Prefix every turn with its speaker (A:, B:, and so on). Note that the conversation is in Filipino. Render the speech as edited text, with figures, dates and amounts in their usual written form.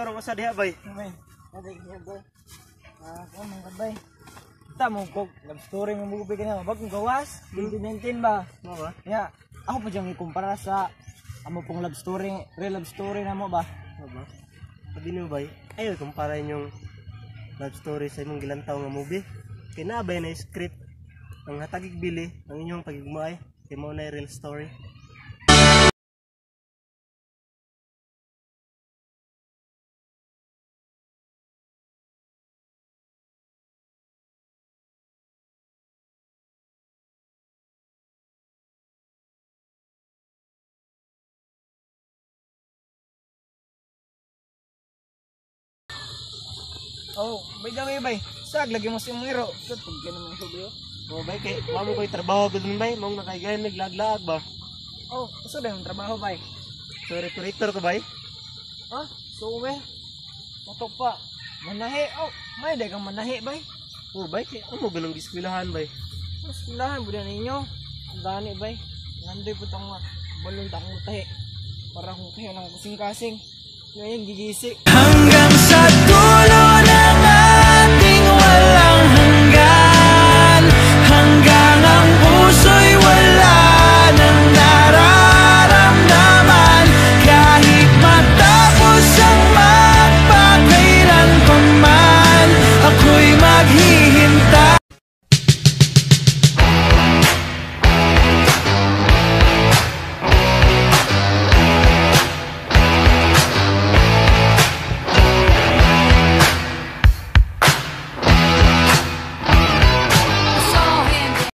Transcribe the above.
A: tarong usa diha bay.
B: Bay. Ate niya bay. Kung mga bay. Ta mo kog love story mo mubi kana bag kung gawas 2019 ba?
A: Mo ba?
B: Ya, ako pa diyang ikumpara sa amo pong love story, real love story na mo ba?
A: Mo ba? Sabi niyo bay, ayo kumpara yung love story sa imong gilantaw nga movie. Kay naabay na script ang hatagig bili ang inyong pagigmaay kay mao na real story.
B: Oh, bay daw bay. Sag lagi mo si Miro. Sud pag naman subiyo.
A: Mo bay kay mamo koy trabaho gud bay, mong nakaigayon naglaglag ba.
B: Oh, uso daw yung trabaho bay.
A: Sorry curator ko bay.
B: Ha? So we. Matok pa. Manahi. Oh, may dagang manahi bay.
A: Oh bay kay amo ganang giskwelahan bay.
B: Mas lahan budan ninyo. Ang gani bay. Nandoy po tong balon takong tahi. Para kung kayo ng kasing-kasing. Ngayon gigisi.
C: Hanggang sa dulo